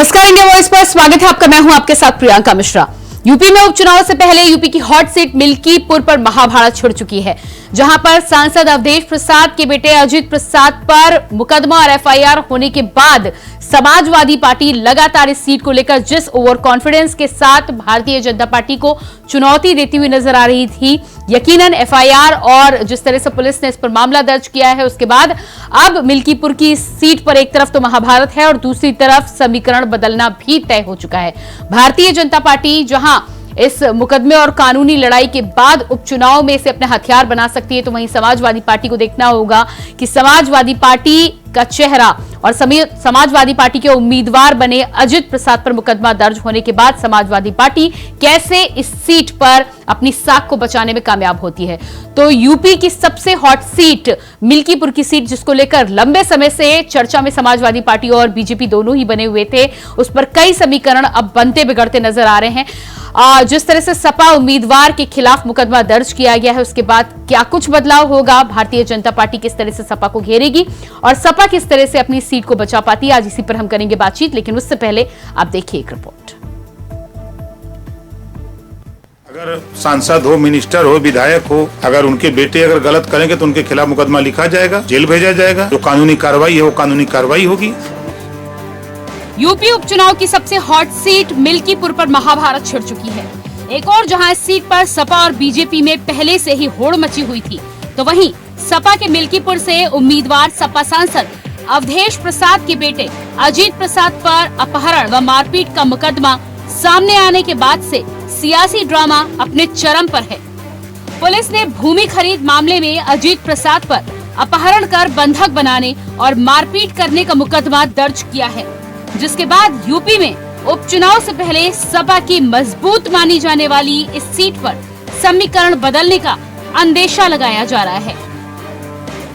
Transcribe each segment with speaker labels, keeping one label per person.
Speaker 1: नमस्कार, India voice पर स्वागत है आपका। मैं हूं आपके साथ प्रियंका मिश्रा। यूपी में उपचुनाव से पहले यूपी की हॉट सीट मिल्कीपुर पर महाभारत छिड़ चुकी है, जहां पर सांसद अवधेश प्रसाद के बेटे अजीत प्रसाद पर मुकदमा और एफआईआर होने के बाद समाजवादी पार्टी लगातार इस सीट को लेकर जिस ओवर कॉन्फिडेंस के साथ भारतीय जनता पार्टी को चुनौती देती हुई नजर आ रही थी, यकीनन एफआईआर और जिस तरह से पुलिस ने इस पर मामला दर्ज किया है, उसके बाद अब मिल्कीपुर की सीट पर एक तरफ तो महाभारत है और दूसरी तरफ समीकरण बदलना भी तय हो चुका है। भारतीय जनता पार्टी जहां इस मुकदमे और कानूनी लड़ाई के बाद उपचुनाव में इसे अपने हथियार बना सकती है, तो वहीं समाजवादी पार्टी को देखना होगा कि समाजवादी पार्टी का चेहरा और समाजवादी पार्टी के उम्मीदवार बने अजीत प्रसाद पर मुकदमा दर्ज होने के बाद समाजवादी पार्टी कैसे इस सीट पर अपनी साख को बचाने में कामयाब होती है। तो यूपी की सबसे हॉट सीट मिल्कीपुर की सीट, जिसको लेकर लंबे समय से चर्चा में समाजवादी पार्टी और बीजेपी दोनों ही बने हुए थे, उस पर कई समीकरण अब बनते बिगड़ते नजर आ रहे हैं। जिस तरह से सपा उम्मीदवार के खिलाफ मुकदमा दर्ज किया गया है, उसके बाद क्या कुछ बदलाव होगा, भारतीय जनता पार्टी किस तरह से सपा को घेरेगी और सपा किस तरह से अपनी सीट को बचा पाती है, आज इसी पर हम करेंगे बातचीत। लेकिन उससे पहले आप देखिए एक रिपोर्ट।
Speaker 2: अगर सांसद हो, मिनिस्टर हो, विधायक हो, अगर उनके बेटे अगर गलत करेंगे तो उनके खिलाफ मुकदमा लिखा जाएगा, जेल भेजा जाएगा। जो कानूनी कार्रवाई है वो कानूनी कार्रवाई होगी।
Speaker 1: यूपी उपचुनाव की सबसे हॉट सीट मिल्कीपुर पर महाभारत छिड़ चुकी है। एक और जहां इस सीट पर सपा और बीजेपी में पहले से ही होड़ मची हुई थी, तो वहीं सपा के मिल्कीपुर से उम्मीदवार सपा सांसद अवधेश प्रसाद के बेटे अजीत प्रसाद पर अपहरण व मारपीट का मुकदमा सामने आने के बाद से सियासी ड्रामा अपने चरम पर है। पुलिस ने भूमि खरीद मामले में अजीत प्रसाद पर अपहरण कर बंधक बनाने और मारपीट करने का मुकदमा दर्ज किया है, जिसके बाद यूपी में उपचुनाव से पहले सपा की मजबूत मानी जाने वाली इस सीट पर समीकरण बदलने का अंदेशा लगाया जा रहा है।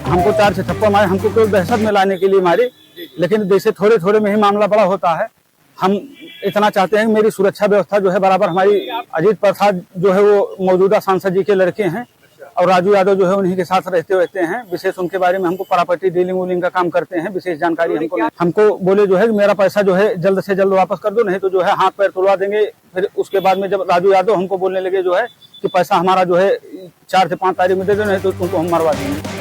Speaker 3: हमको 4 से थप्पड़ मारे, हमको कोई दहशत में लाने के लिए मारे, लेकिन जैसे थोड़े थोड़े में ही मामला बड़ा होता है। हम इतना चाहते हैं कि मेरी सुरक्षा व्यवस्था जो है बराबर, हमारी अजीत प्रसाद जो है वो मौजूदा सांसद जी के लड़के हैं और राजू यादव जो है उन्हीं के साथ रहते हैं। विशेष उनके बारे में हमको प्रॉपर्टी डीलिंग वूलिंग का काम करते हैं, विशेष जानकारी हमको बोले जो है मेरा पैसा जो है जल्द से जल्द वापस कर दो, नहीं तो जो है हाथ पैर तुड़वा देंगे। फिर उसके बाद में जब राजू यादव हमको बोलने लगे जो है कि पैसा हमारा जो है 4 से 5 तारीख में दे दो, नहीं तो तुमको हम मरवा देंगे।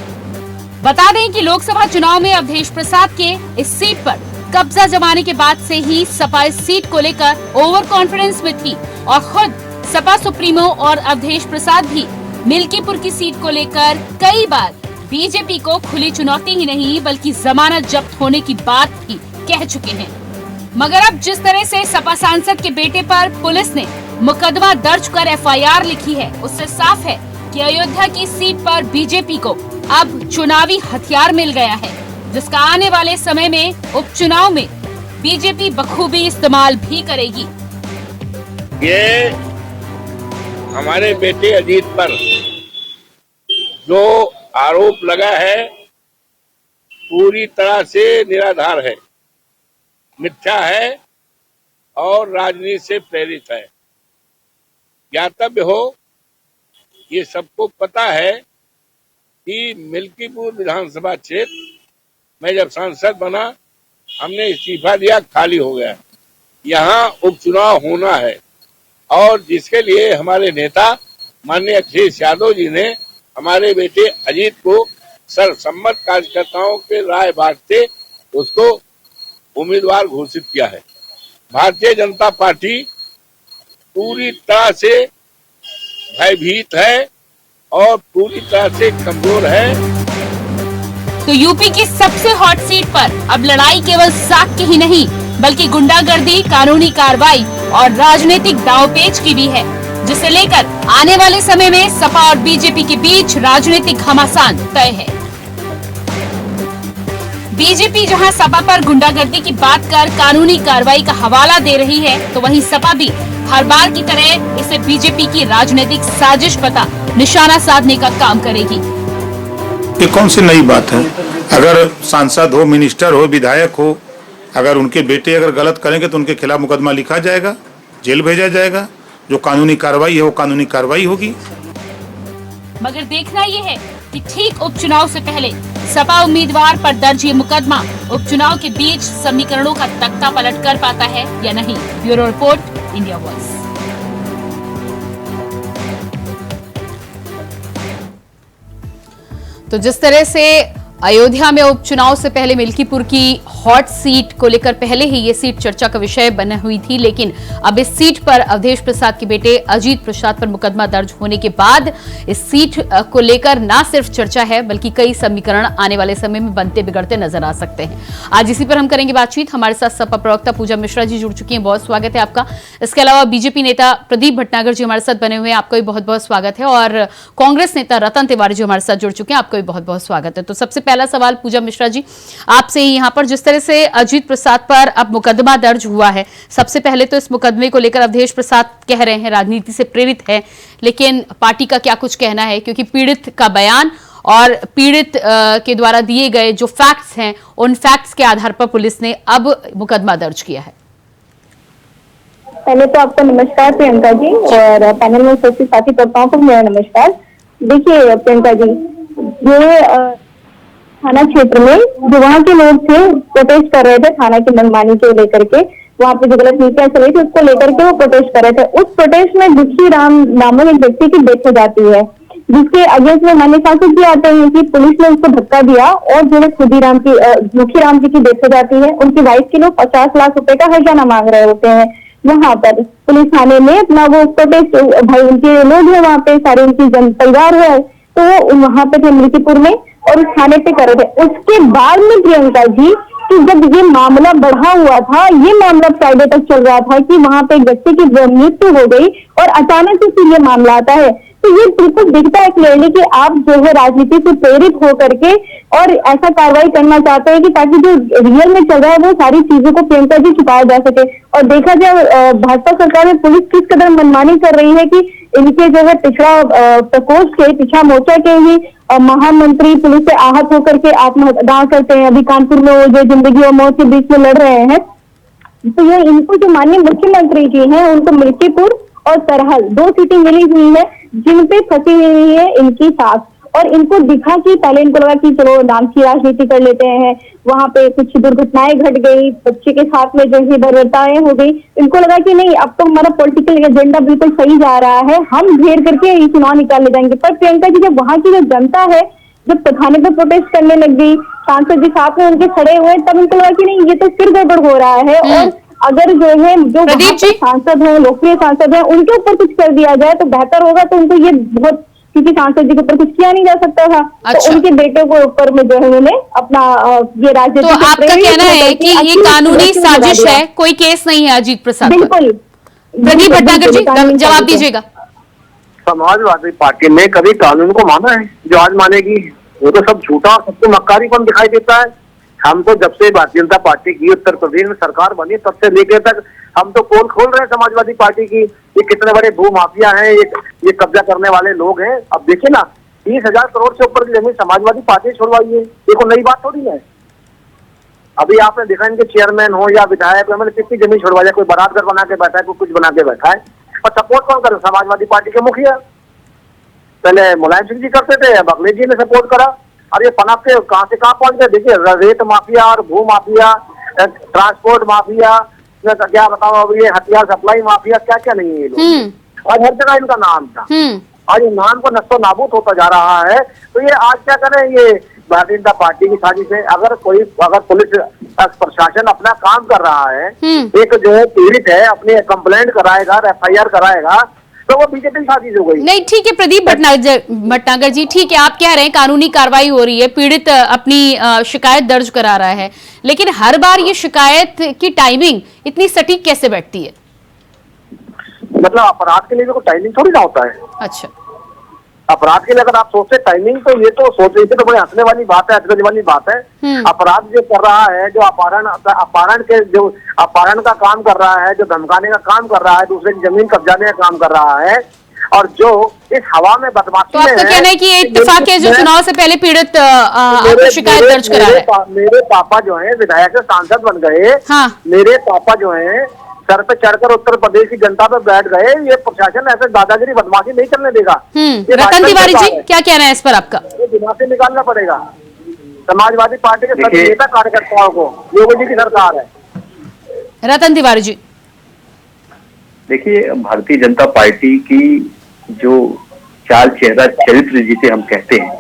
Speaker 1: बता दें कि लोकसभा चुनाव में अवधेश प्रसाद के इस सीट पर कब्जा जमाने के बाद से ही सपा इस सीट को लेकर ओवर कॉन्फिडेंस में थी और खुद सपा सुप्रीमो और अवधेश प्रसाद भी मिल्कीपुर की सीट को लेकर कई बार बीजेपी को खुली चुनौती ही नहीं बल्कि जमानत जब्त होने की बात भी कह चुके हैं। मगर अब जिस तरह से सपा सांसद के बेटे पर पुलिस ने मुकदमा दर्ज कर एफआईआर लिखी है, उससे साफ है कि अयोध्या की सीट पर बीजेपी को अब चुनावी हथियार मिल गया है, जिसका आने वाले समय में उपचुनाव में बीजेपी बखूबी इस्तेमाल भी करेगी।
Speaker 4: ये हमारे बेटे अजीत पर जो आरोप लगा है पूरी तरह से निराधार है, मिथ्या है और राजनीति से प्रेरित है। ज्ञातव्य हो, ये सबको पता है कि मिल्कीपुर विधानसभा क्षेत्र में जब सांसद बना हमने इस्तीफा दिया, खाली हो गया। यहाँ उपचुनाव होना है और जिसके लिए हमारे नेता माननीय अखिलेश यादव जी ने हमारे बेटे अजीत को सर्वसम्मत कार्यकर्ताओं के राय बांटते उसको उम्मीदवार घोषित किया है। भारतीय जनता पार्टी पूरी तरह से भयभीत है और पूरी तरह से कमजोर है।
Speaker 1: तो यूपी की सबसे हॉट सीट पर अब लड़ाई केवल साख की ही नहीं बल्कि गुंडागर्दी, कानूनी कार्रवाई और राजनीतिक दांवपेच की भी है, जिसे लेकर आने वाले समय में सपा और बीजेपी के बीच राजनीतिक घमासान तय है। बीजेपी जहां सपा पर गुंडागर्दी की बात कर कानूनी कार्रवाई का हवाला दे रही है, तो वहीं सपा भी हर बार की तरह इसे बीजेपी की राजनीतिक साजिश पता निशाना साधने का काम करेगी।
Speaker 2: ये कौन सी नई बात है? अगर सांसद हो, मिनिस्टर हो, विधायक हो, अगर उनके बेटे अगर गलत करेंगे तो उनके खिलाफ मुकदमा लिखा जाएगा, जेल भेजा जाएगा। जो कानूनी कार्रवाई है वो कानूनी कार्रवाई होगी।
Speaker 1: मगर देखना ये है कि ठीक उपचुनाव से पहले सपा उम्मीदवार पर दर्ज ये मुकदमा उपचुनाव के बीच समीकरणों का तख्ता पलट कर पाता है या नहीं। Bureau report, India voice. तो जिस तरह से अयोध्या में उपचुनाव से पहले मिल्कीपुर की हॉट सीट को लेकर पहले ही ये सीट चर्चा का विषय बनी हुई थी, लेकिन अब इस सीट पर अवधेश प्रसाद के बेटे अजीत प्रसाद पर मुकदमा दर्ज होने के बाद इस सीट को लेकर न सिर्फ चर्चा है बल्कि कई समीकरण आने वाले समय में बनते बिगड़ते नजर आ सकते हैं। आज इसी पर हम करेंगे बातचीत। हमारे साथ सपा प्रवक्ता पूजा मिश्रा जी जुड़ चुकी हैं, बहुत स्वागत है आपका। इसके अलावा बीजेपी नेता प्रदीप भटनागर जी हमारे साथ बने हुए हैं, आपका भी बहुत बहुत स्वागत है। और कांग्रेस नेता रतन तिवारी जी हमारे साथ जुड़ चुके हैं, आपका भी बहुत बहुत स्वागत है। तो सबसे पहला सवाल पूजा मिश्रा जी आपसे ही, यहां पर जिस तरह से अजीत प्रसाद पर अब मुकदमा दर्ज हुआ है, सबसे पहले तो इस मुकदमे को लेकर अवधेश प्रसाद कह रहे हैं राजनीति से प्रेरित है, लेकिन पार्टी का क्या कुछ कहना है? क्योंकि पीड़ित का बयान और पीड़ित के द्वारा दिए गए जो फैक्ट्स हैं, उन फैक्ट्स के आधार पर पुलिस ने अब मुकदमा दर्ज किया है।
Speaker 5: पहले तो आपको नमस्कार प्रियंका जी, और पैनल में उपस्थित साथी कर्ताओं को मेरा नमस्कार। देखिए प्रियंका जी, ये थाना क्षेत्र में जो वहाँ के लोग थे प्रोटेस्ट कर रहे थे थाना की मनमानी को लेकर के, वहाँ पे जो गलत नीतियां चल रही थी उसको लेकर के वो प्रोटेस्ट कर रहे थे। उस प्रोटेस्ट में दुखी राम नामक एक व्यक्ति की डेथ हो जाती है, जिसके अगेंस्ट में मान्य सांसद भी आते हैं कि पुलिस ने उसको धक्का दिया और जो है खुदीराम की मुखीराम जी की डेथ हो जाती है। उनकी वाइफ के लोग 50 लाख रुपए का हर्जाना मांग रहे होते हैं। वहां पर पुलिस थाने में अपना वो प्रोटेस्ट, भाई उनके लोग है वहाँ पे, सारे उनकी जन परिवार है, तो वो वहां पे थे मिल्कीपुर में और उस थाने पे कर रहे थे। उसके बाद में प्रियंका जी कि जब ये मामला बढ़ा हुआ था, ये मामला फ्राइडे तक चल रहा था कि वहां पे एक व्यक्ति की मृत्यु हो गई और अचानक से फिर ये मामला आता है, तो ये बिल्कुल दिखता है क्लियरली कि आप जो है राजनीति से प्रेरित हो करके और ऐसा कार्रवाई करना चाहते हैं कि ताकि जो रियल में चल रहा है वो सारी चीजों को प्रियंका जी छुपाया जा सके। और देखा जाए भाजपा सरकार में पुलिस किस कदर मनमानी कर रही है कि इनके जो है पिछड़ा प्रकोष्ठ के पिछड़ा मोर्चा के ही महामंत्री पुलिस से आहत होकर के आत्महत्या करते हैं। अभी कानपुर में वो जो जिंदगी और मौत के बीच में लड़ रहे हैं, तो ये इनको जो माननीय मुख्यमंत्री जी हैं उनको मिल्कीपुर और सरहल 2 सीटें मिली हुई है जिन पे फंसी हुई है इनकी सास। और इनको दिखा कि पहले इनको लगा कि चलो नाम की राजनीति कर लेते हैं, वहां पे कुछ दुर्घटनाएं घट गई, बच्चे के साथ में जो है बर्बरताएं हो गई, इनको लगा कि नहीं अब तो हमारा पॉलिटिकल एजेंडा बिल्कुल सही जा रहा है, हम घेर करके ये चुनाव निकाल ले जाएंगे। पर प्रियंका जी जब वहां की जो जनता है जब थाने पे प्रोटेस्ट करने लग गई, सांसद जी साथ में उनके खड़े हुए, तब उनको लगा कि नहीं ये तो फिर गड़बड़ हो रहा है और अगर जो है जो सांसद है, लोकप्रिय सांसद है, उनके ऊपर कुछ कर दिया जाए तो बेहतर होगा। तो उनको ये बहुत, क्योंकि सांसद जी के ऊपर कुछ किया नहीं जा सकता था, तो उनके बेटे को ऊपर में जो है उन्होंने अपना ये राजनीति।
Speaker 1: तो आपका कहना है कि ये कानूनी साजिश है, कोई केस नहीं है अजीत प्रसाद?
Speaker 5: बिल्कुल।
Speaker 1: प्रदीप भटनागर जी जवाब दीजिएगा।
Speaker 6: समाजवादी पार्टी ने कभी कानून को माना है? जो आज मानेगी वो तो सब झूठा, सबको मक्कारी कौन दिखाई देता है। हम तो जब से भारतीय जनता पार्टी की उत्तर प्रदेश में सरकार बनी तब से लेकर तक हम तो पोल खोल रहे हैं समाजवादी पार्टी की, ये कितने बड़े भू माफिया हैं, ये कब्जा करने वाले लोग हैं। अब देखिए ना, 30,000 करोड़ से ऊपर की जमीन समाजवादी पार्टी छुड़वाई है, ये कोई नई बात थोड़ी है। अभी आपने देखा इनके चेयरमैन हो या विधायक, मैंने कितनी जमीन छुड़वाई है, कोई बारात घर बना के बैठा है, कोई कुछ बना के बैठा है। और सपोर्ट कौन करे? समाजवादी पार्टी के मुखिया। पहले मुलायम सिंह जी करते थे, अब अखिलेश जी ने सपोर्ट करा। और ये पनप के कहां से कहां पहुंच गए। देखिए रेत माफिया और भू माफिया, ट्रांसपोर्ट माफिया, क्या बताओ, अब ये हथियार सप्लाई माफिया, क्या क्या नहीं है ये लोग। और हर जगह इनका नाम था, और ये नाम को नष्टो नाबूद होता जा रहा है। तो ये आज क्या करें, ये भारतीय जनता पार्टी की साजिश है। अगर पुलिस प्रशासन अपना काम कर रहा है, एक जो है पीड़ित है अपनी कंप्लेंट कराएगा, FIR कराएगा, तो वो बीजेपी साजिश हो गई।
Speaker 1: नहीं ठीक है प्रदीप भटनागर जी, ठीक है आप कह रहे हैं कानूनी कार्रवाई हो रही है, पीड़ित अपनी शिकायत दर्ज करा रहा है, लेकिन हर बार ये शिकायत की टाइमिंग इतनी सटीक कैसे बैठती है?
Speaker 6: मतलब अपराध के लिए कोई टाइमिंग थोड़ी ना होता है।
Speaker 1: अच्छा,
Speaker 6: अपराध के लिए अगर आप सोचते टाइमिंग, तो ये तो सोच रही थी तो बड़ी हंसने वाली बात है, हंसने वाली बात है। अपराध जो कर रहा है, जो अपहरण का काम कर रहा है, जो धमकाने का काम कर रहा है, दूसरे की जमीन कब्जाने का काम कर रहा है, और जो इस हवा में बदमाशी
Speaker 1: तो आपका कहना है कि ये इत्तेफाक है जो चुनाव से पहले पीड़ित शिकायत दर्ज करा रहा है?
Speaker 6: मेरे पापा जो है विधायक से सांसद बन गए।
Speaker 1: हाँ।
Speaker 6: मेरे पापा जो है सर पे चढ़कर उत्तर प्रदेश की जनता पे बैठ गए। ये प्रशासन ऐसे दादागिरी बदमाशी नहीं करने देगा। ये
Speaker 1: रतन तिवारी जी,
Speaker 6: है।
Speaker 1: क्या कहना है इस पर आपका?
Speaker 6: ये दिमाग से निकालना पड़ेगा। समाजवादी पार्टी के सभी नेता कार्यकर्ताओं को, योगी जी की सरकार है।
Speaker 1: रतन तिवारी जी,
Speaker 7: देखिए, भारतीय जनता पार्टी की जो चाल चेहरा चरित्र जिसे हम कहते हैं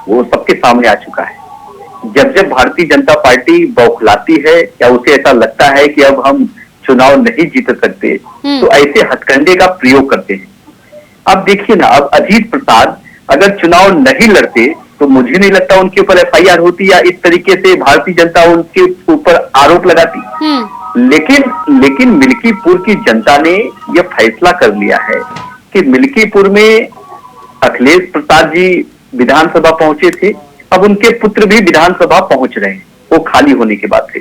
Speaker 7: वो सबके सामने आ चुका है। जब जब भारतीय जनता पार्टी बौखलाती है या उसे ऐसा लगता है कि अब हम चुनाव नहीं जीत सकते, तो ऐसे हथकंडे का प्रयोग करते हैं। अब देखिए ना, अब अजीत प्रसाद अगर चुनाव नहीं लड़ते तो मुझे नहीं लगता उनके ऊपर एफआईआर होती या इस तरीके से भारतीय जनता उनके ऊपर आरोप लगाती। लेकिन मिल्कीपुर की जनता ने यह फैसला कर लिया है कि मिल्कीपुर में अखिलेश प्रसाद जी विधानसभा पहुंचे थे, अब उनके पुत्र भी विधानसभा पहुंच रहे हैं वो खाली होने के बाद से।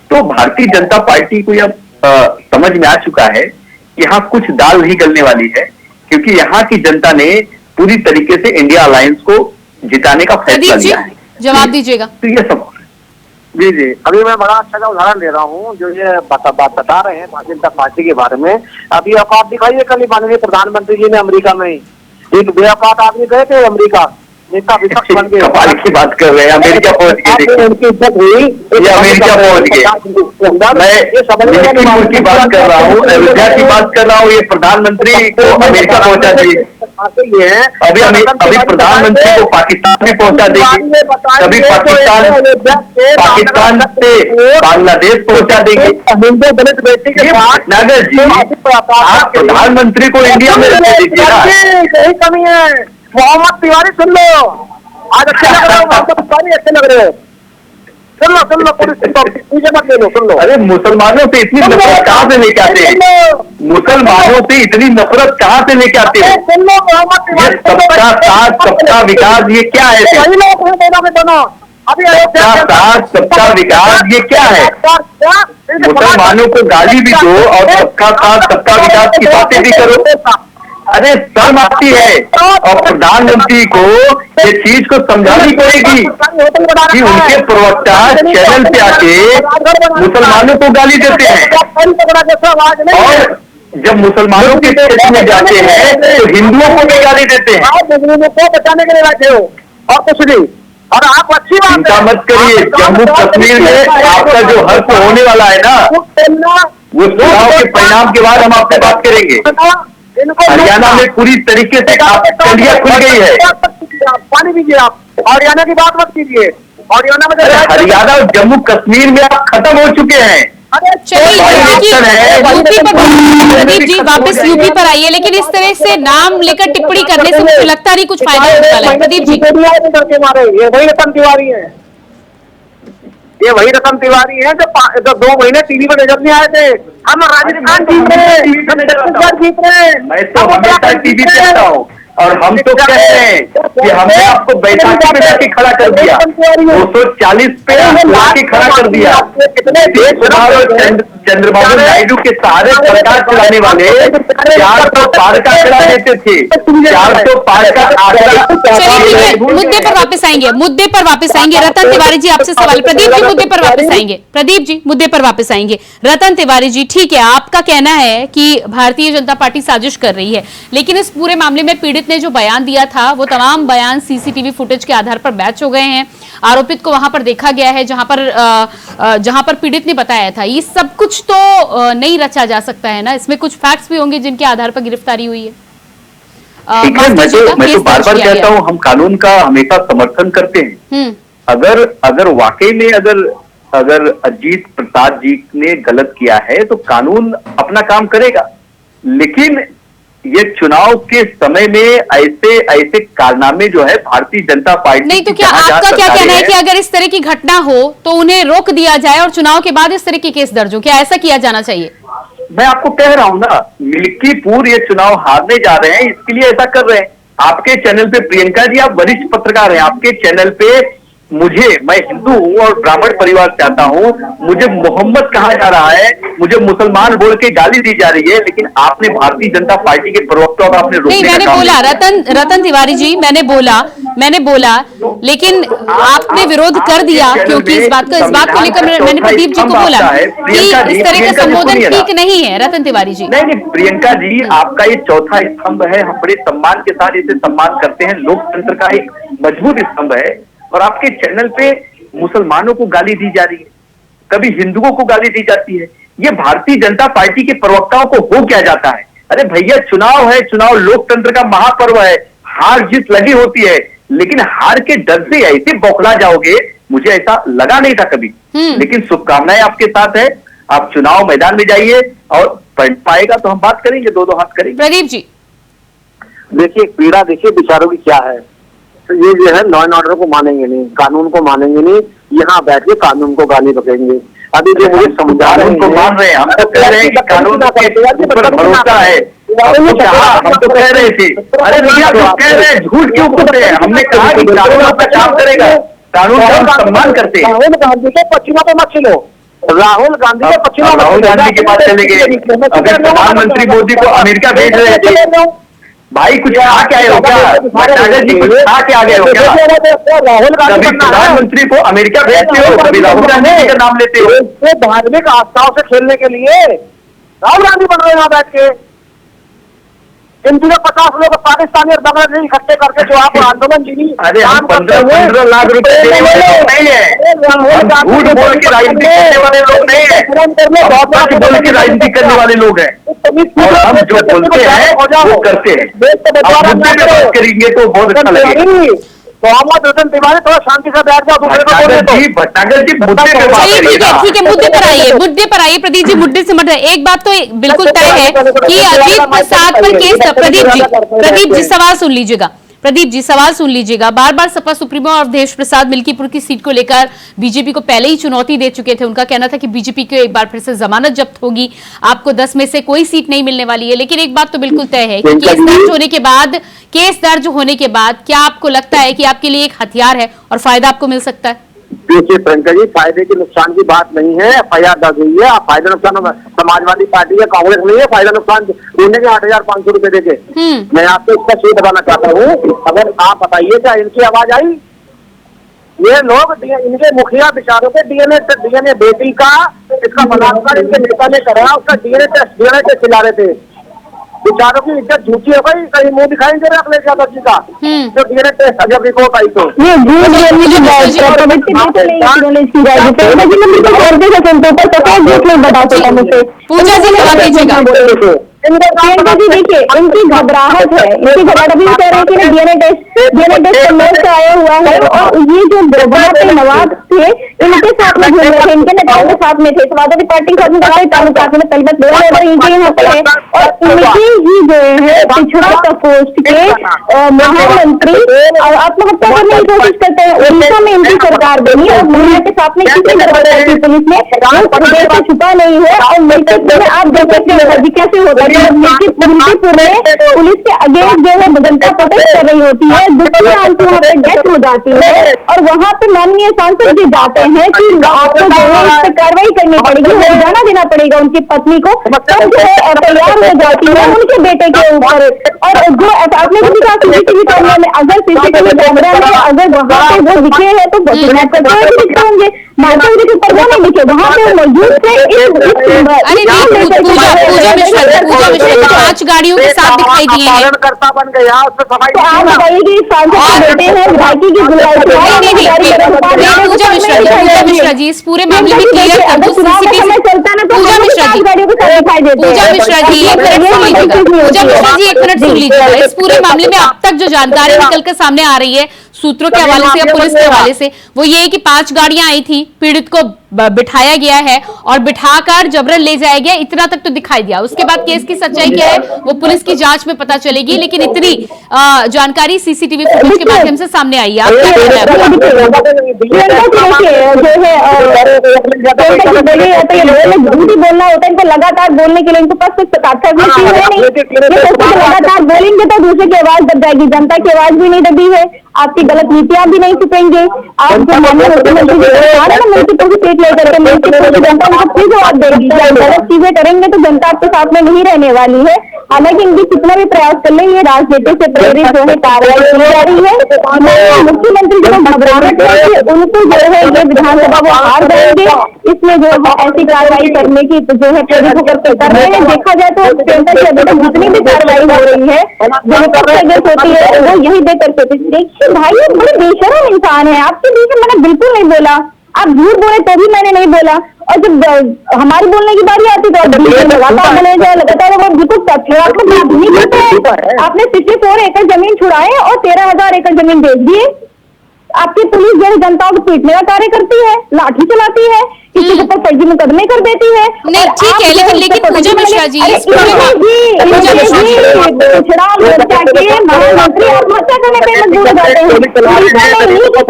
Speaker 7: तो भारतीय जनता पार्टी को यह समझ में आ चुका है कि यहाँ कुछ दाल नहीं गलने वाली है, क्योंकि यहाँ की जनता ने पूरी तरीके से इंडिया अलायंस को जिताने का फैसला लिया है।
Speaker 1: जवाब दीजिएगा।
Speaker 7: तो ये सब
Speaker 6: जी जी, अभी मैं बड़ा अच्छा का उदाहरण दे रहा हूँ जो ये बात बता रहे हैं भारतीय जनता पार्टी के बारे में। अभी आप दिखाइए, कल माननीय प्रधानमंत्री जी ने अमेरिका में एक बेअकात आदमी गए थे अमेरिका, नेता विपक्ष बन गए।
Speaker 7: कमाल की बात कर रहे हैं, अमेरिका पहुंच गए।
Speaker 6: उनकी इज्जत हुई,
Speaker 7: ये अमेरिका पहुंच गए। मैं मिल्कीपुर की बात कर रहा हूँ, अयोध्या की बात कर रहा हूँ, ये प्रधानमंत्री को अमेरिका पहुंचा दिए। अभी प्रधानमंत्री को पाकिस्तान भी पहुंचा देंगे, कभी पाकिस्तान से बांग्लादेश पहुंचा देंगे।
Speaker 6: हिंदू दलित बेटी के साथ
Speaker 7: नागर जी, आप प्रधानमंत्री को इंडिया में रहने दीजिए ना।
Speaker 6: यही कमी है। मोहम्मद तिवारी सुन लो, आज अच्छे लग रहे हो, मोहम्मद तिवारी अच्छे लग रहे हो। सुन लो पूरी मत ले लो, सुन लो।
Speaker 7: अरे मुसलमानों से इतनी नफरत कहाँ से लेके आते हैं? मुसलमानों से इतनी नफरत कहाँ से लेके आते हैं?
Speaker 6: सुन लो, मोहम्मद तिवारी
Speaker 7: सबका साथ सबका विकास, ये क्या है?
Speaker 6: वही लोग हैं दोनों के दोनों। अभी
Speaker 7: सबका साथ सबका विकास, ये क्या है? मुसलमानों को गाली भी दो और सबका साथ सबका विकास की बातें भी करो। अरे शर्म आती है। और प्रधानमंत्री को ये चीज को समझानी पड़ेगी कि उनके प्रवक्ता चैनल पे आके मुसलमानों को गाली देते हैं, और जब मुसलमानों के क्षेत्र में जाते हैं तो हिंदुओं को भी गाली देते हैं।
Speaker 6: को बचाने के लिए बैठे हो और कुछ नहीं। और आप अच्छी बात
Speaker 7: चिंता मत करिए, जम्मू कश्मीर में आपका जो हर्ष होने वाला है ना, वो चुनाव के परिणाम के बाद हम आपसे बात करेंगे। हरियाणा में पूरी तरीके से गलियां खुल गई है।
Speaker 6: पानी पीजिए आप, हरियाणा की बात मत कीजिए। हरियाणा में
Speaker 7: हरियाणा और जम्मू कश्मीर में आप खत्म हो चुके हैं।
Speaker 1: प्रदीप जी वापस यूपी पर आइए, लेकिन इस तरह से नाम लेकर टिप्पणी करने से मुझे लगता नहीं कुछ फायदा होने वाला है। प्रदीप जी,
Speaker 6: करके मारे, ये वही रतन तिवारी है, ये वही रतन तिवारी है जो 2 महीने टीवी पर नजर नहीं आए थे। हम राजस्थान जीत रहे,
Speaker 7: मैं तो हमेशा टीवी पे आता हूँ, और हम तो कह रहे हैं कि हमने आपको बैसाखी पे लाके खड़ा कर दिया, 240 पे लाके खड़ा कर दिया। चंद्रबाबू नायडू के सारे सरकार चलाने वाले 400 पार का आंकड़ा देते थे, 400 पार का आंकड़ा।
Speaker 1: चलिए मुद्दे पर वापस आएंगे, मुद्दे पर वापस आएंगे। रतन तिवारी जी आपसे सवाल, प्रदीप जी मुद्दे पर वापस आएंगे, प्रदीप जी मुद्दे पर वापस आएंगे। रतन तिवारी जी, ठीक है, आपका कहना है कि भारतीय जनता पार्टी साजिश कर रही है, लेकिन इस पूरे मामले में पीड़ित ने जो बयान दिया था वो तमाम बयान सीसीटीवी फुटेज के आधार पर मैच हो गए हैं। आरोपित को वहां पर देखा गया है जहां पर पीड़ित ने बताया था। ये सब कुछ तो नहीं रचा जा सकता है ना, इसमें कुछ फैक्ट्स भी होंगे जिनके आधार पर गिरफ्तारी हुई है।
Speaker 7: ठीक है, मैं तो बार बार कहता हूँ, हम कानून का हमेशा समर्थन करते हैं। अगर वाकई में अगर अजीत प्रसाद जी ने गलत किया है तो कानून अपना काम करेगा, लेकिन ये चुनाव के समय में ऐसे कारनामे जो है भारतीय जनता पार्टी
Speaker 1: नहीं, तो क्या आपका क्या कहना है कि अगर इस तरह की घटना हो तो उन्हें रोक दिया जाए और चुनाव के बाद इस तरह के केस दर्ज हो? क्या ऐसा किया जाना चाहिए?
Speaker 7: मैं आपको कह रहा हूं ना, मिल्कीपुर ये चुनाव हारने जा रहे हैं, इसके लिए ऐसा कर रहे हैं। आपके चैनल पे प्रियंका जी, आप वरिष्ठ पत्रकार हैं, आपके चैनल पे मैं हिंदू हूँ और ब्राह्मण परिवार से आता हूँ, मुझे मोहम्मद कहा जा रहा है, मुझे मुसलमान बोल के गाली दी जा रही है, लेकिन आपने भारतीय जनता पार्टी के प्रवक्ता को आपने
Speaker 1: नहीं, मैंने बोला रतन तिवारी जी, मैंने बोला लेकिन आपने विरोध कर दिया, क्योंकि इस बात को लेकर मैंने प्रदीप जी को बोला कि इस तरह का संबोधन ठीक नहीं है। रतन तिवारी जी,
Speaker 7: नहीं प्रियंका जी, आपका ये चौथा स्तंभ है, हम बड़े सम्मान के साथ इसे सम्मान करते हैं, लोकतंत्र का एक मजबूत स्तंभ है, और आपके चैनल पे मुसलमानों को गाली दी जा रही है, कभी हिंदुओं को गाली दी जाती है। ये भारतीय जनता पार्टी के प्रवक्ताओं को हो क्या जाता है? अरे भैया, चुनाव है, चुनाव लोकतंत्र का महापर्व है, हार जीत लगी होती है, लेकिन हार के डर से ऐसे बौखला जाओगे, मुझे ऐसा लगा नहीं था कभी। लेकिन शुभकामनाएं आपके साथ है, आप चुनाव मैदान में जाइए और पाएगा तो हम बात करेंगे, दो हाथ करेंगे।
Speaker 1: प्रदीप जी,
Speaker 6: देखिए पीड़ा देखिए बेचारों की क्या है। तो ये जो है लॉ एंड ऑर्डर को मानेंगे नहीं, कानून को मानेंगे नहीं, यहाँ बैठ के कानून को गाली बकेंगे। अभी जो मुझे समझा रहे
Speaker 7: को मान रहे हैं, हम तो कह रहे हैं कि कानून के ऊपर भरोसा है। हम तो कह रहे थे, अरे भैया तो कह रहे हैं, झूठ क्यों बोल रहे हैं? हमने कहा कि कानून अपना काम करेगा, कानून का हम सम्मान करते हैं।
Speaker 6: राहुल गांधी के पश्चिमों को मत चलो, राहुल गांधी के पश्चिमों,
Speaker 7: राहुल गांधी के पास चले गए। अगर प्रधानमंत्री मोदी को अमेरिका भेज रहे थे, भाई कुछ खा के आए हो क्या? भट्टागर जी कुछ खा के आ गए हो क्या?
Speaker 6: राहुल गांधी
Speaker 7: कभी प्रधानमंत्री को अमेरिका भेजते हो, कभी राहुल गांधी का नाम लेते हो।
Speaker 6: धार्मिक आस्थाओं से खेलने के लिए राहुल गांधी बन रहे हैं यहाँ बैठ के। इन दिनों 50 लोग पाकिस्तानी और बांग्लादेशी इकट्ठे करके जो आप आंदोलन जी,
Speaker 7: अरे हम 15 लाख रुपए देने वाले लोग नहीं है, झूठ बोल के राजनीति करने वाले लोग नहीं है, सच बोल के राजनीति करने वाले लोग हैं, और हम जो बोलते हैं वो करते हैं। आप मुद्दे पे बात करेंगे तो बहुत अच्छा लगेगा।
Speaker 6: मोहम्मद रतन तिवारी थोड़ा शांति से बैठ जाओ, दूसरे को बोलने दो।
Speaker 7: भट्टागर जी मुद्दे पे बात
Speaker 1: चलिए ठीक है, मुद्दे पर आइए प्रदीप जी, मुद्दे से मत। एक बात तो बिल्कुल तय है कि अजीत प्रसाद पर केस, प्रदीप जी सवाल सुन लीजिएगा, बार बार सपा सुप्रीमो अवधेश प्रसाद मिल्कीपुर की सीट को लेकर बीजेपी को पहले ही चुनौती दे चुके थे। उनका कहना था कि बीजेपी को एक बार फिर से जमानत जब्त होगी, आपको 10 में से कोई सीट नहीं मिलने वाली है। लेकिन एक बात तो बिल्कुल तय है कि केस दर्ज होने के बाद क्या आपको लगता है कि आपके लिए एक हथियार है और फायदा आपको मिल सकता है?
Speaker 6: देखिए प्रियंका जी, फायदे के नुकसान की बात नहीं है, FIR दर्ज हुई है। फायदा नुकसान समाजवादी पार्टी या कांग्रेस नहीं है, फायदा नुकसान ढूंढने के 8,500 रुपए देके। मैं आपको इसका शेर बताना चाहता हूँ, अगर आप बताइए क्या इनकी आवाज आई? ये लोग इनके मुखिया बेचारों के डीएनए बेटी का इसका बलात्कार इनके नेता ने करा, उसका डीएनए टेस्ट खिला रहे थे। बेचारों की इज्जत झूठी हो गई, कहीं मुंह दिखाई दे रहा अखिलेश यादव जी का, जो डीएनए टेस्ट जब रिपोर्ट आई तो
Speaker 1: पूजा जी जवाब दीजिएगा।
Speaker 5: प्रियंका जी देखिए, इनकी घबराहट है, इनकी घबराहट अभी कह रहे हैं कि डीएनए टेस्ट मोड से आया हुआ है, और ये जो वहाँ पे नवाब थे इनके साथ में घूम रहे थे, इनके नेताओं के साथ में थे, समाजवादी पार्टी के साथ में हमारे ताल्लुकात में तलबत दोनों इनके यहाँ पे है, और इनके ही जो है पिछड़ा प्रकोष्ठ के महामंत्री आत्महत्या करने की कोशिश करते हैं। उड़ीसा में इनकी सरकार बनी और महिला के साथ में किसी पुलिस ने हृदय से छुपा नहीं है। और मिल्कीपुर में आप देख सकते हैं कैसे होता है, मिल्कीपुर में पुलिस के अगेंस्ट जो है जनता प्रोटेस्ट कर रही होती है, दूसरी आंसू वहाँ पे डेथ हो जाती है, और वहाँ पे माननीय सांसद जी जाते हैं कि आपको जो है इस पर कार्रवाई करनी पड़ेगी, हरियाणा देना पड़ेगा उनकी पत्नी को, तब जो है FIR हो जाती है उनके बेटे के ऊपर। और जो आपने भी कहा CCTV कैमरा में, अगर CCTV कैमरा में अगर वहाँ पे वो दिखे हैं तो दिखते होंगे, मार्केट के ऊपर वो नहीं दिखे, वहाँ पे मौजूद थे।
Speaker 1: पूजा मिश्रा 5 गाड़ियों के साथ दिखाई दिए हैं,
Speaker 6: बन गया उसमें सफाई।
Speaker 5: तो आप बताइए कि बेटे हैं विधायकी की
Speaker 1: पूजा मिश्रा जी इस पूरे मामले में क्लियर कर दो। पूजा मिश्रा जी 1 मिनट सुन लीजिएगा, पूजा मिश्रा जी 1 मिनट सुन लीजिएगा। इस पूरे मामले में अब तक जो जानकारी निकल कर सामने आ रही है सूत्रों के हवाले से या पुलिस के हवाले से, वो ये है कि 5 गाड़ियां आई थी, पीड़ित को बिठाया गया है और बिठाकर जबरन ले जाया गया, इतना तक तो दिखाई दिया। उसके बाद केस की सच्चाई क्या है वो पुलिस की जांच में पता चलेगी, लेकिन इतनी जानकारी CCTV फुटेज के माध्यम से सामने आई है। आप क्या कह रहे हैं?
Speaker 5: झूठी बोलना होता है, इनको लगातार बोलने के लिए इनके पास कुछ लगातार बोलेंगे तो दूसरे की आवाज दब जाएगी, जनता की आवाज भी नहीं दबी है। आपकी गलत नीतियां भी नहीं छुपेंगे। आप जो माननीय मुख्यमंत्री जी मल्टीपुर की सीट लेकर के मल्टीपुर की जनता उनको फिर जवाब देगी। गलत चीजें करेंगे तो जनता आपके साथ में नहीं रहने वाली है। हालांकि इनकी कितना भी प्रयास कर ले, ये राजनीति से प्रेरित जो है कार्रवाई की जा रही है। मुख्यमंत्री जी को घबराहट है कि उनको जो है ये विधानसभा वो हार जाएंगे, इसलिए जो है ऐसी कार्रवाई करने की जो है प्रेरित होकर कर रहे हैं। देखा जाए तो सेंटर की अभी तक जितनी भी कार्रवाई हो रही है जो विपक्ष होती है वो यही देकर के। देखिए भाई, ये बड़े बेशरम इंसान है। आपके बीच में मैंने बिल्कुल नहीं बोला, आप झूठ बोले तो भी मैंने नहीं बोला, और जब हमारी बोलने की बारी आती तो आप लगातार बोले जाए, लगातार वो बिल्कुल सच है। आपको बात नहीं करते हैं। आपने 64 एकड़ जमीन छुड़ाए और 13,000 एकड़ जमीन बेच दिए। आपकी पुलिस जो है जनताओं को पीटने का कार्य करती है, लाठी चलाती है, किसी के ऊपर फर्जी मुकदमे कर देती है।
Speaker 1: नहीं ठीक है, लेकिन पूजा मिश्रा जी
Speaker 5: पिछड़ा मोर्चा के महामंत्री आत्महत्या करने पर मजबूर हो जाते हैं।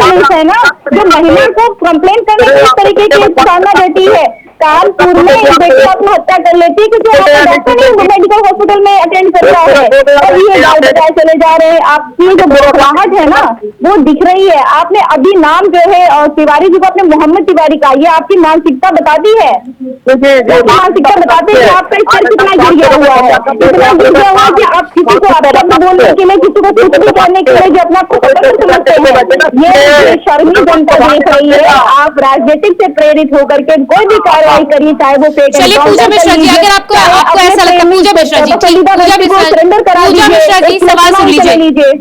Speaker 5: पुलिस है ना जो महिला को कंप्लेन करने की इस तरीके की सामना देती है। कानपुर में एक व्यक्ति आत्महत्या कर लेती है क्योंकि डॉक्टर नहीं मेडिकल हॉस्पिटल में अटेंड कर रहा है और ये गाँव बताए चले जा रहे हैं। आपकी जो बुराहट है ना वो दिख रही है। आपने अभी नाम जो है तिवारी जी को आपने मोहम्मद तिवारी का, ये आपकी मानसिकता बताती है। मानसिकता बताती है आपका स्तर कितना गिर गया हुआ है, इतना गिर गया हुआ है कि आप किसी को अपना बोलने के लिए, किसी को कुछ भी करने के लिए जो अपना आपको समझते हैं, ये शर्मी जनता देख रही है। आप राजनीतिक से प्रेरित होकर के कोई भी कार्रवाई करिए, चाहे वो फेक।
Speaker 1: चलिए पूजा मिश्रा जी, अगर आपको ऐसा लगता है, पूजा मिश्रा जी सवाल सुन लीजिए।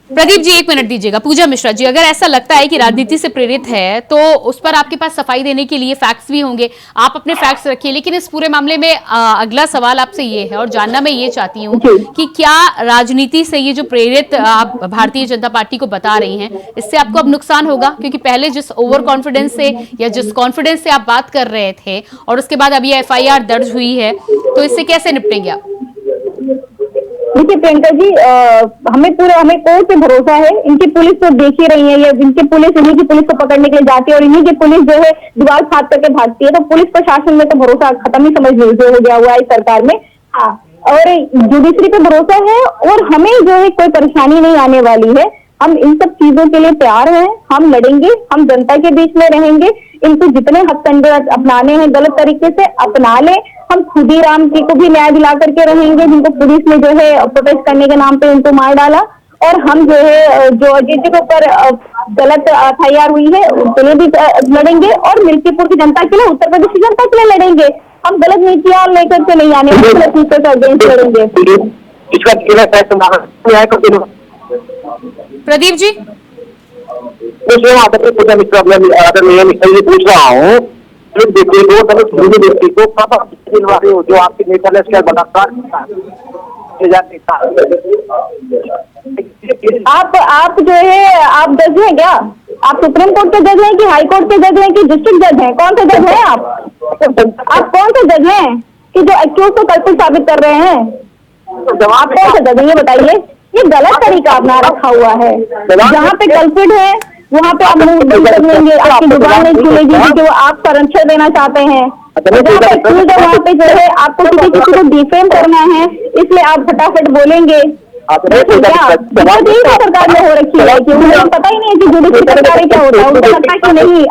Speaker 1: प्रदीप जी 1 मिनट दीजिएगा। पूजा मिश्रा जी, अगर ऐसा लगता है कि राजनीति से प्रेरित है तो उस पर आपके पास सफाई देने के लिए फैक्ट्स भी होंगे, आप अपने फैक्ट्स रखिए। लेकिन इस पूरे मामले में अगला सवाल आपसे ये है और जानना मैं ये चाहती हूँ कि क्या राजनीति से ये जो प्रेरित आप भारतीय जनता पार्टी को बता रही हैं, इससे आपको अब नुकसान होगा? क्योंकि पहले जिस ओवर कॉन्फिडेंस से या जिस कॉन्फिडेंस से आप बात कर रहे थे और उसके बाद अब ये FIR दर्ज हुई है, तो इससे कैसे निपटेंगे आप?
Speaker 5: देखिए प्रियंका जी, हमें कोर्ट पे भरोसा है। इनकी पुलिस तो देख ही रही है, ये इनकी पुलिस इन्हीं की पुलिस को पकड़ने के लिए जाती है और इन्हीं की पुलिस जो है दीवार फाड़ करके भागती है। तो पुलिस प्रशासन में तो भरोसा खत्म ही समझ लीजिए हो गया हुआ है इस सरकार में। हाँ, और जुडिशरी पे भरोसा है और हमें जो है कोई परेशानी नहीं आने वाली है। हम इन सब चीजों के लिए तैयार हैं, हम लड़ेंगे, हम जनता के बीच में रहेंगे। इनको जितने हथकंडे अपनाने हैं गलत तरीके से अपना ले। हम खुदीराम जी को भी न्याय दिला करके रहेंगे, जिनको पुलिस ने जो है प्रोटेस्ट करने के नाम पे उनको मार डाला। और हम जो है जो अजीत जी के ऊपर गलत FIR हुई है उनके लिए भी लड़ेंगे और मिल्कीपुर की जनता के लिए, उत्तर प्रदेश की जनता के लिए लड़ेंगे। हम गलत नीतियां लेकर के नहीं आने, गलत नीतियों के अगेंस्ट लड़ेंगे।
Speaker 1: प्रदीप जी
Speaker 6: पूछ रहा हूँ, देखिए व्यक्ति को जो आपके नेता ने इसका बलात्कार
Speaker 5: आप जो है आप जज हैं क्या? आप सुप्रीम कोर्ट के जज हैं कि हाई कोर्ट के जज हैं कि डिस्ट्रिक्ट जज हैं? कौन से जज हैं आप कौन से जज हैं कि जो एक्यूज को कल्पित साबित कर रहे हैं? आप कौन से जज हैं ये बताइए। ये गलत तरीका अपना रखा हुआ है। जहाँ पे कल्पित है वहाँ पे आप मुंह बंद कर लेंगे, आपकी जुबान नहीं खुलेगी क्योंकि वो आप संरक्षण देना चाहते हैं। वहाँ पे जो है आपको किसी को डिफेम करना है, इसलिए आप फटाफट बोलेंगे। सरकार में हो रखी है कि उन्हें पता ही नहीं है कि जुडिशरी सरकार क्या होता है, उनको लगता है कि नहीं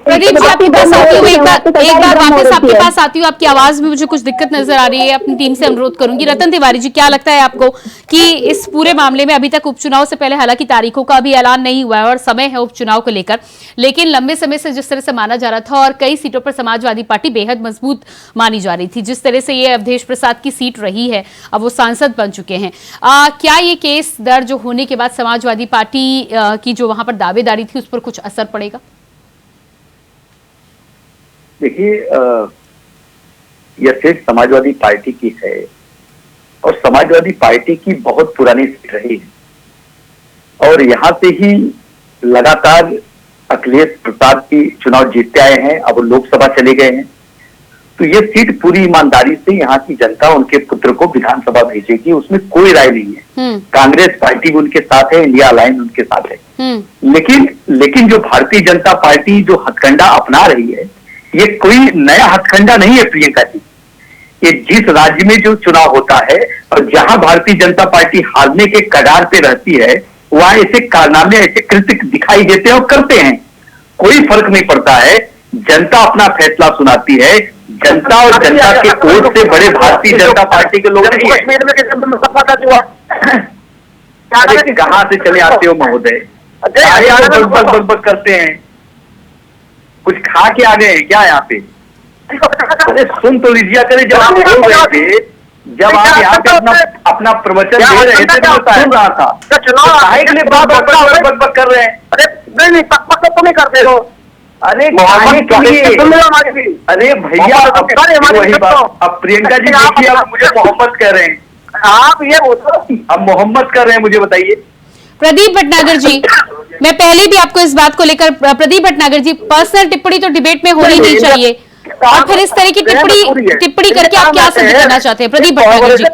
Speaker 1: प्रदीप जी आपके पास आती हूँ, एक बार वापस आपके पास आती हूँ। आपकी आवाज में मुझे कुछ दिक्कत नजर आ रही है, अपनी टीम से अनुरोध करूंगी। रतन तिवारी जी, क्या लगता है आपको कि इस पूरे मामले में अभी तक उपचुनाव से पहले, हालांकि तारीखों का अभी ऐलान नहीं हुआ है और समय है उपचुनाव को लेकर, लेकिन लंबे समय से जिस तरह से माना जा रहा था और कई सीटों पर समाजवादी पार्टी बेहद मजबूत मानी जा रही थी, जिस तरह से ये अवधेश प्रसाद की सीट रही है, अब वो सांसद बन चुके हैं, क्या ये केस दर्ज होने के बाद समाजवादी पार्टी की जो वहां पर दावेदारी थी उस पर कुछ असर पड़ेगा?
Speaker 7: देखिए, यह सीट समाजवादी पार्टी की है और समाजवादी पार्टी की बहुत पुरानी सीट रही है और यहां से ही लगातार अखिलेश प्रसाद की चुनाव जीतते आए हैं। अब लोकसभा चले गए हैं, तो ये सीट पूरी ईमानदारी से यहाँ की जनता उनके पुत्र को विधानसभा भेजेगी, उसमें कोई राय नहीं है। कांग्रेस पार्टी भी उनके साथ है, इंडिया अलायंस उनके साथ है। लेकिन जो भारतीय जनता पार्टी जो हथकंडा अपना रही है, ये कोई नया हथकंडा नहीं है प्रियंका जी। ये जिस राज्य में जो चुनाव होता है और जहां भारतीय जनता पार्टी हारने के कगार पे रहती है, वहां ऐसे कारनामे, ऐसे कृत्य दिखाई देते हैं और करते हैं। कोई फर्क नहीं पड़ता है, जनता अपना फैसला सुनाती है। जनता और जनता के वोट से बड़े भारतीय जनता पार्टी के लोग नहीं हैं। अरे कहां से चले आते हो महोदय? बक करते हैं, कुछ खा के आ गए क्या यहाँ पे? अरे सुन तो लीजिए करें, जब आप बोल रहे थे, जब आप यहाँ पे अपना प्रवचन दे रहे थे तो मैं सुन रहा था, काहे के लिए बक कर रहे हैं? अरे नहीं पक तो नहीं करते हो। अरे अरे भैया वही बात, अब प्रियंका जी देखिए आप मुझे मोहम्मद कह रहे हैं, आप ये अब मोहम्मद कर रहे हैं, मुझे बताइए।
Speaker 1: प्रदीप भटनागर जी, मैं पहले भी आपको इस बात को लेकर, प्रदीप भटनागर जी, पर्सनल टिप्पणी तो डिबेट में होनी नहीं चाहिए, और फिर इस तरह की टिप्पणी करके आप क्या सिद्ध करना चाहते हैं? प्रदीप भटनागर जी,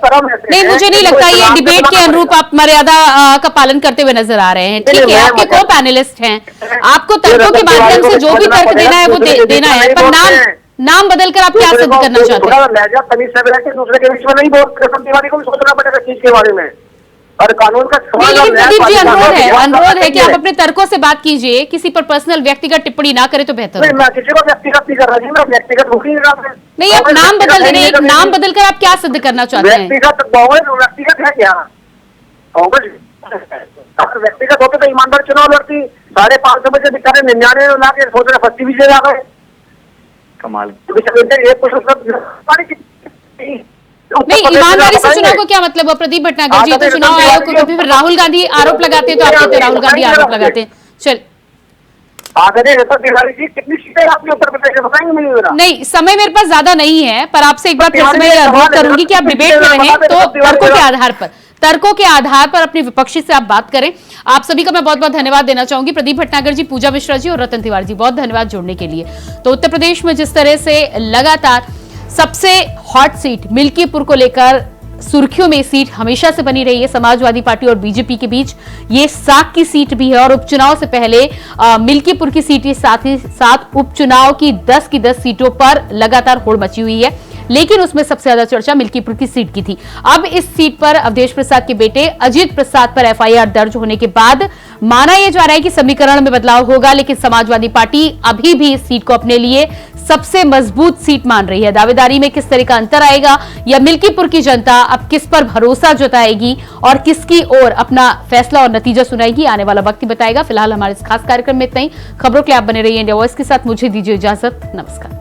Speaker 1: नहीं, मुझे नहीं लगता ये डिबेट के अनुरूप आप मर्यादा का पालन करते हुए नजर आ रहे हैं। ठीक है, आपके को पैनलिस्ट हैं, आपको तर्कों के माध्यम से जो भी तर्क देना है वो देना है, पर नाम बदलकर आप क्या सिद्ध करना चाहते हैं?
Speaker 6: दूसरे के बीच में नहीं, बहुत तिवारी को भी सोचना पड़ेगा चीज के बारे में, और कानून का
Speaker 1: लेकिन प्रदीप जी, अनुरोध है कि आप अपने तर्कों से बात कीजिए, किसी पर पर्सनल व्यक्तिगत टिप्पणी ना करें तो बेहतर है।
Speaker 6: मैं किसी को व्यक्तिगत नहीं कर रहा जी, मैं व्यक्तिगत
Speaker 1: नहीं, आप नाम बदल दे रहे हैं, एक नाम बदलकर आप क्या सिद्ध करना चाहते हैं?
Speaker 6: व्यक्तिगत है क्या? कांग्रेस व्यक्तिगत होते तो ईमानदार चुनाव लड़ती, 550 बजे दिखा रहे 99 ला के सोच रहे 25 विजय आ गए।
Speaker 7: कमाल।
Speaker 1: नहीं, ईमानदारी से चुनाव को क्या मतलब? प्रदीप भटनागर जी, तो चुनाव आयोग को कभी राहुल गांधी आरोप लगाते हैं तो आप कहते हैं राहुल गांधी आरोप लगाते हैं। चल
Speaker 6: कितनी सीटें आपने उत्तर प्रदेश में बताएंगे मुझे जरा?
Speaker 1: नहीं, समय मेरे पास ज्यादा नहीं है, पर आपसे एक बार फिर से मैं अनुरोध करूंगी कि आप डिबेट में रहें तो तर्कों के आधार पर अपनी विपक्षी से आप बात करें। आप सभी का मैं बहुत बहुत धन्यवाद देना चाहूंगी, प्रदीप भटनागर जी, पूजा मिश्रा जी और रतन तिवारी जी, बहुत धन्यवाद जुड़ने के लिए। तो उत्तर प्रदेश में जिस तरह से लगातार सबसे हॉट सीट मिल्कीपुर को लेकर सुर्खियों में सीट हमेशा से बनी रही है समाजवादी पार्टी और बीजेपी के बीच, ये साग की सीट भी है, और उपचुनाव से पहले मिल्कीपुर की सीट के साथ ही साथ उपचुनाव की 10 सीटों पर लगातार होड़ मची हुई है, लेकिन उसमें सबसे ज्यादा चर्चा मिल्कीपुर की सीट की थी। अब इस सीट पर अवधेश प्रसाद के बेटे अजीत प्रसाद पर एफआईआर दर्ज होने के बाद माना यह जा रहा है कि समीकरण में बदलाव होगा, लेकिन समाजवादी पार्टी अभी भी इस सीट को अपने लिए सबसे मजबूत सीट मान रही है। दावेदारी में किस तरह का अंतर आएगा, या मिल्कीपुर की जनता अब किस पर भरोसा जताएगी और किसकी ओर अपना फैसला और नतीजा सुनाएगी, आने वाला वक्त ही बताएगा। फिलहाल हमारे इस खास कार्यक्रम में इतना ही। खबरों के लिए आप बने रहिए इंडिया वॉइस के साथ। मुझे दीजिए इजाजत, नमस्कार।